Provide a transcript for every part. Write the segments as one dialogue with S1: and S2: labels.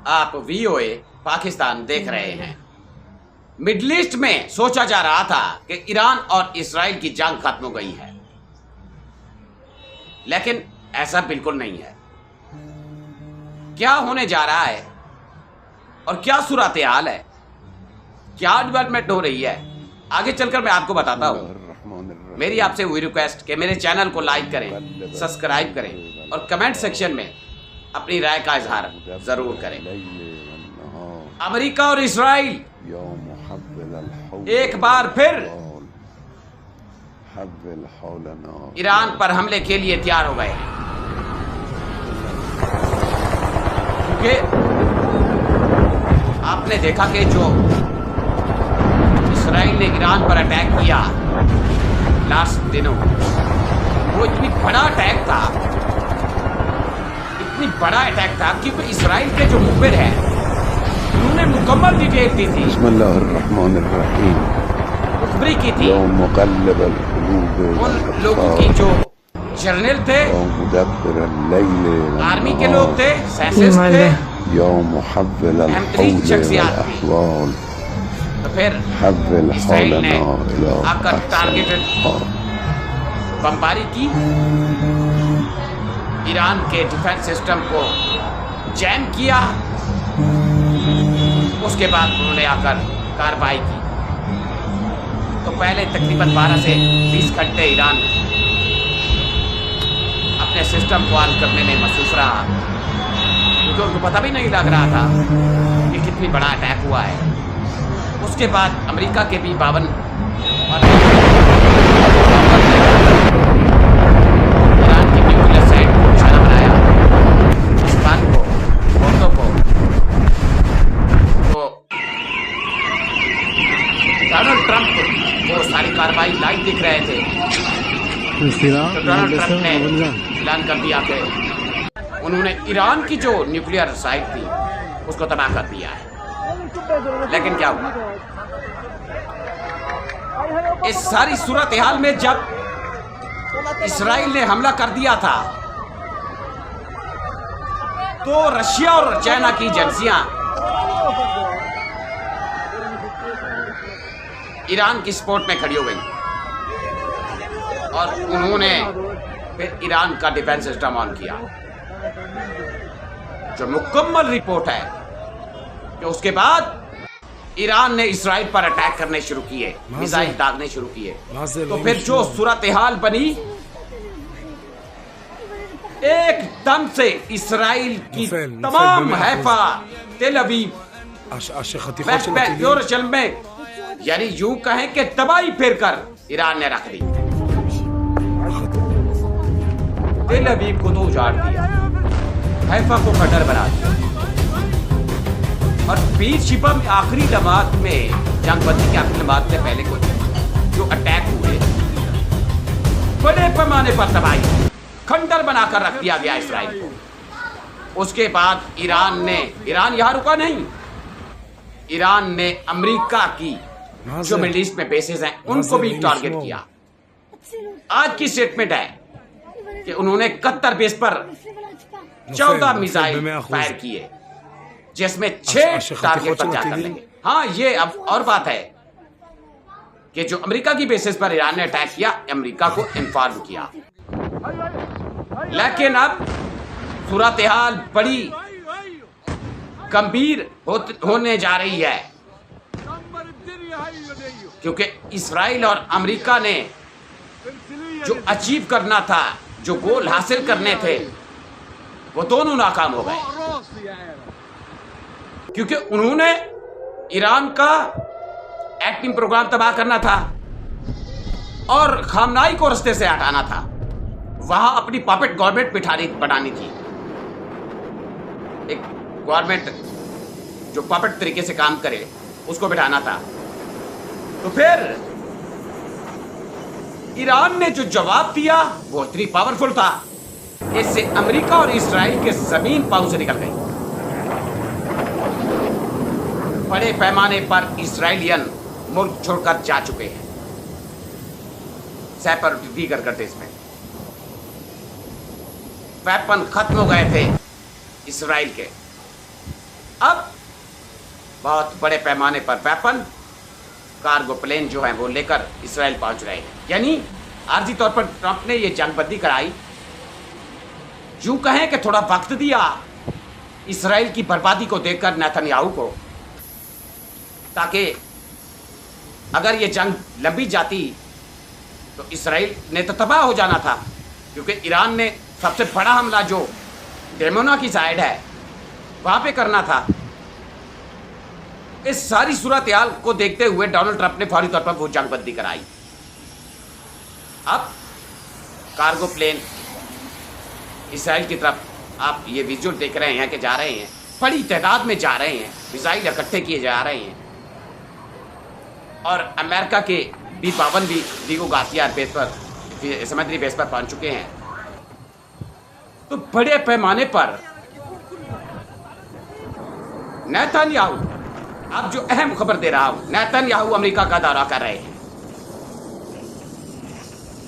S1: आप वीओए पाकिस्तान देख रहे हैं। मिडल ईस्ट में सोचा जा रहा था कि ईरान और इसराइल की जंग खत्म हो गई है, लेकिन ऐसा बिल्कुल नहीं है। क्या होने जा रहा है और क्या सूरत हाल है, क्या डेवलपमेंट हो रही है, आगे चलकर मैं आपको बताता हूँ। मेरी आपसे हुई रिक्वेस्ट कि मेरे चैनल को लाइक करें, सब्सक्राइब करें और कमेंट सेक्शन में अपनी राय का इजहार जरूर करें। अमेरिका और इसराइल एक बार फिर ईरान पर हमले के लिए तैयार हो गए हैं, क्योंकि आपने देखा कि जो इसराइल ने ईरान पर अटैक किया लास्ट दिनों, वो इतनी बड़ा अटैक था, इतनी बड़ा अटैक था क्योंकि इसराइल के जो मुखबिर हैं उन्होंने मुकम्मल डिटेल दी थी, मुखबरी की थी। उन लोगों की जो जर्नल थे, आर्मी के लोग थे, साइंटिस्ट थे, अहम शख्सियत थी। तो फिर इसराइल ने आकर टारगेटेड बमबारी की, ईरान के डिफेंस सिस्टम को जैम किया। उसके बाद उन्होंने आकर कार्रवाई की। तो पहले तकरीबन 12 से 20 घंटे ईरान अपने सिस्टम को ऑन करने में मसरूफ रहा, क्योंकि उनको पता भी नहीं लग रहा था कि कितनी बड़ा अटैक हुआ है। उसके बाद अमेरिका के भी 52 और ईरान की न्यूक्लियर साइट को निशाना बनाया, इस्पान को, फोर्दो को। तो डोनाल्ड ट्रंप वो सारी कार्रवाई लाइव दिख रहे थे। तो डोनाल्ड ट्रंप ने ऐलान कर दिया कि उन्होंने ईरान की जो न्यूक्लियर साइट थी उसको तबाह कर दिया है। लेकिन क्या हुआ इस सारी सूरत हाल में, जब इसराइल ने हमला कर दिया था तो रशिया और चाइना की एजेंसियां ईरान की सपोर्ट में खड़ी हो गई और उन्होंने फिर ईरान का डिफेंस सिस्टम ऑन किया। जो मुकम्मल रिपोर्ट है कि उसके बाद ईरान ने इसराइल पर अटैक करने शुरू किए, मिसाइल दागने शुरू किए। तो फिर जो सूरत हाल बनी, एकदम से इसराइल की तमाम हैफा, तेल अवीव, वेस्ट बैंक, यरूशलेम में, यानी यूं कहें कि तबाही फिर कर ईरान ने रख दी। तेल अवीव को तो उजाड़ दिया, हैफा को खंडर बना दिया। और बीच शिपा में आखिरी लम्हात में, जंगबंदी के आखिरी लम्हात में पहले कुछ जो अटैक हुए, बड़े पैमाने पर तबाही, खंडर बनाकर रख दिया गया इसराइल को। उसके बाद ईरान यहाँ रुका नहीं, ईरान ने अमेरिका की जो मिडिल ईस्ट में बेसेस हैं उनको भी टारगेट किया। आज की स्टेटमेंट है कि उन्होंने 71 बेस पर 14 मिसाइल फायर किए, जिसमें 6 टारगेट पर जाकर लगे। हाँ, ये अब और बात है कि जो अमेरिका की बेसिस पर ईरान ने अटैक किया, अमेरिका को इन्फॉर्म किया। लेकिन अब सूरत हाल बड़ी गंभीर होने जा रही है, क्योंकि इसराइल और अमेरिका ने जो अचीव करना था, जो गोल हासिल करने थे, वो दोनों नाकाम हो गए। क्योंकि उन्होंने ईरान का एटमी प्रोग्राम तबाह करना था और खामनाई को रास्ते से हटाना था, वहां अपनी पपेट गवर्नमेंट बनानी थी, एक गवर्नमेंट जो पपेट तरीके से काम करे उसको बिठाना था। तो फिर ईरान ने जो जवाब दिया वो इतनी पावरफुल था, इससे अमेरिका और इसराइल के जमीन पांव से निकल गई। बड़े पैमाने पर इसराइलियन मुल्क छोड़कर जा चुके हैं, सेपरेटिज्म करते इसमें। वेपन खत्म हो गए थे इसराइल के, अब बहुत बड़े पैमाने पर वेपन, कार्गो प्लेन जो है वो लेकर इसराइल पहुंच रहे हैं। यानी आर्जी तौर पर ट्रंप ने ये जंगबंदी कराई, यूं कहें कि थोड़ा वक्त दिया इसराइल की बर्बादी को देखकर नेतन्याहू को, ताकि अगर ये जंग लंबी जाती तो इसराइल ने तो तबाह हो जाना था, क्योंकि ईरान ने सबसे बड़ा हमला जो डेमोना की साइड है वहां पे करना था। इस सारी सूरत हाल को देखते हुए डोनाल्ड ट्रंप ने फौरी तौर पर वो जंगबंदी कराई। अब कार्गो प्लेन इसराइल की तरफ आप ये विजुअल देख रहे हैं कि जा रहे हैं, बड़ी तादाद में जा रहे हैं, मिसाइल इकट्ठे किए जा रहे हैं। और अमेरिका के B-52 भी डिगो गार्सिया बेस पर, समुद्री बेस पर पहुंच चुके हैं। तो बड़े पैमाने पर नेतन्याहू, अब जो अहम खबर दे रहा हूं, नेतन्याहू अमेरिका का दौरा कर रहे हैं।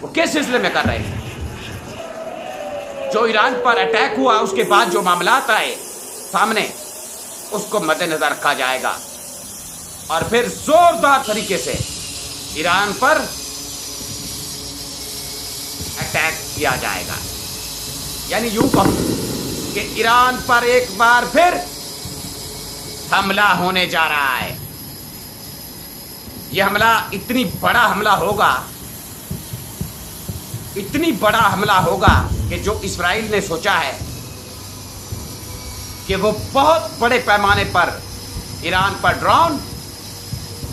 S1: वो किस सिलसिले में कर रहे हैं? जो ईरान पर अटैक हुआ उसके बाद जो मामलात आए सामने, उसको मद्देनजर रखा जाएगा और फिर जोरदार तरीके से ईरान पर अटैक किया जाएगा। यानी यूं कहूं कि ईरान पर एक बार फिर हमला होने जा रहा है। यह हमला इतनी बड़ा हमला होगा, इतनी बड़ा हमला होगा कि जो इसराइल ने सोचा है कि वो बहुत बड़े पैमाने पर ईरान पर ड्रोन,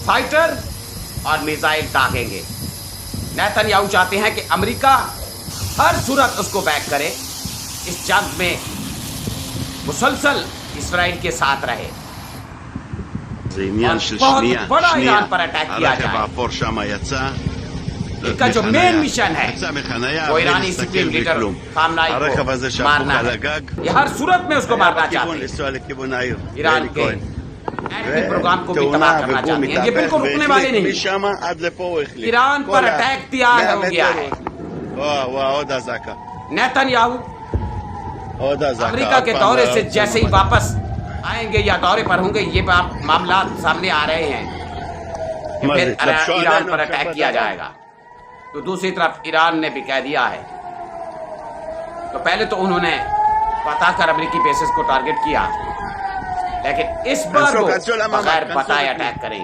S1: फाइटर और मिसाइल दागेंगे। नेतन्याहू चाहते हैं कि अमेरिका हर सूरत उसको बैक करे, इस जंग में मुसलसल इसराइल के साथ रहे। बहुत बड़ा ईरान पर अटैक किया जाए। इनका जो मेन मिशन है वो ईरानी सुप्रीम लीडर खामनाई को मारना है। ये हर सूरत में उसको मारना चाहते हैं। ईरान के एटमी प्रोग्राम को भी तबाह करना चाहते हैं। ये बिल्कुल रुकने वाले नहीं। ईरान पर अटैक तैयार हो गया है। नेतन्याहू अमेरिका के दौरे से जैसे ही वापस आएंगे या दौरे पर होंगे, ये मामला सामने आ रहे हैं कि फिर ईरान पर अटैक किया जाएगा। तो दूसरी तरफ ईरान ने भी कह दिया है, तो पहले तो उन्होंने बताकर अमेरिकी बेसिस को टारगेट किया, लेकिन इस बार वो बगैर बताए अटैक करेंगे।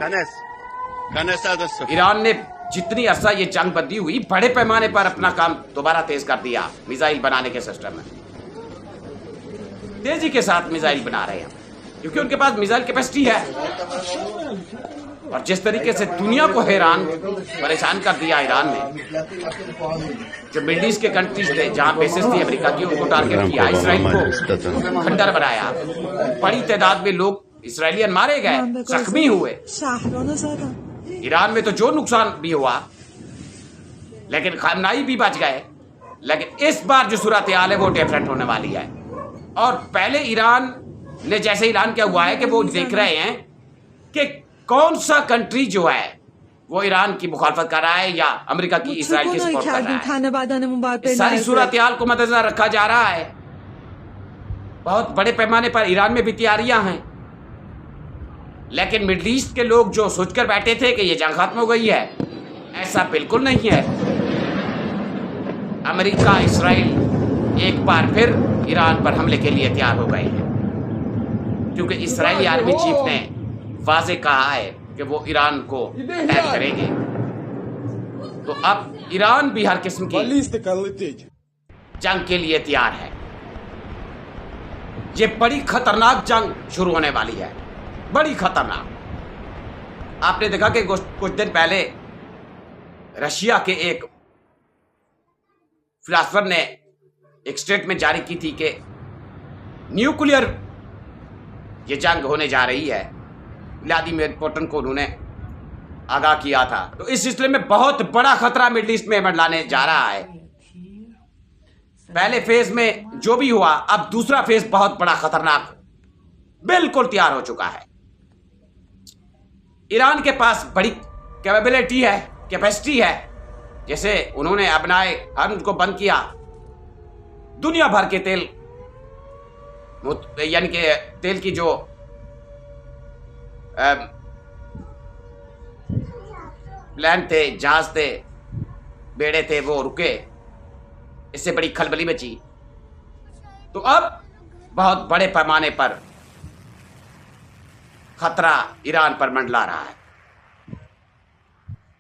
S1: ईरान ने जितनी अरसा ये जंग बंदी हुई, बड़े पैमाने पर अपना काम दोबारा तेज कर दिया। मिसाइल बनाने के सिस्टम में तेजी के साथ मिसाइल बना रहे हैं, क्योंकि उनके पास मिसाइल कैपेसिटी है। और जिस तरीके से दुनिया को हैरान परेशान कर दिया ईरान ने, जो मिडिल ईस्ट के कंट्रीज थे जहां बेसिस थी अमेरिका की, उनको टारगेट किया, इसराइल को खंडर बनाया। बड़ी तादाद में लोग इसराइलियन मारे गए, जख्मी हुए। ईरान में तो जो नुकसान भी हुआ, लेकिन खामनाई भी बच गए। लेकिन इस बार जो सूरत हाल है वो डिफरेंट होने वाली है। और पहले ईरान ने, जैसे ईरान क्या हुआ है कि वो देख रहे हैं कि कौन सा कंट्री जो है वो ईरान की मुखालफत कर रहा है या अमेरिका की इसराइल की सपोर्ट कर रहा है। सारी सूरत हाल को मद्देनजर रखा जा रहा है। बहुत बड़े पैमाने पर ईरान में भी तैयारियां हैं, लेकिन मिडिल ईस्ट के लोग जो सोचकर बैठे थे कि ये जंग खत्म हो गई है, ऐसा बिल्कुल नहीं है। अमेरिका, इसराइल एक बार फिर ईरान पर हमले के लिए तैयार हो गए हैं, क्योंकि इसराइली आर्मी चीफ ने वाज़े कहा है कि वो ईरान को अटैक करेंगे। तो अब ईरान भी हर किस्म की जंग के लिए तैयार है। ये बड़ी खतरनाक जंग शुरू होने वाली है, बड़ी खतरनाक। आपने देखा कि कुछ दिन पहले रशिया के एक फिलासफर ने एक स्टेटमेंट जारी की थी कि न्यूक्लियर ये जंग होने जा रही है। व्लादिमीर पुतिन को उन्होंने आगाह किया था। तो इस सिलसिले में बहुत बड़ा खतरा मिडिल ईस्ट में मंडलाने जा रहा है। पहले फेज में जो भी हुआ, अब दूसरा फेज बहुत बड़ा खतरनाक बिल्कुल तैयार हो चुका है। ईरान के पास बड़ी कैपेबिलिटी है, कैपेसिटी है। जैसे उन्होंने अपनाए हॉर्मुज़ को बंद किया, दुनिया भर के तेल, यानी कि तेल की जो प्लान थे, जहाज थे, बेड़े थे, वो रुके, इससे बड़ी खलबली मची। तो अब बहुत बड़े पैमाने पर खतरा ईरान पर मंडला रहा है।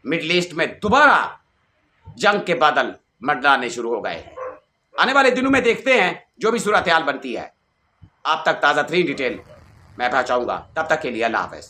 S1: मिडिल ईस्ट में दोबारा जंग के बादल मंडलाने शुरू हो गए। आने वाले दिनों में देखते हैं जो भी सूरत हाल बनती है। आप तक ताज़ा तरीन डिटेल मैं पहुंचाऊंगा। तब तक के लिए अल्लाह हाफ़िज़।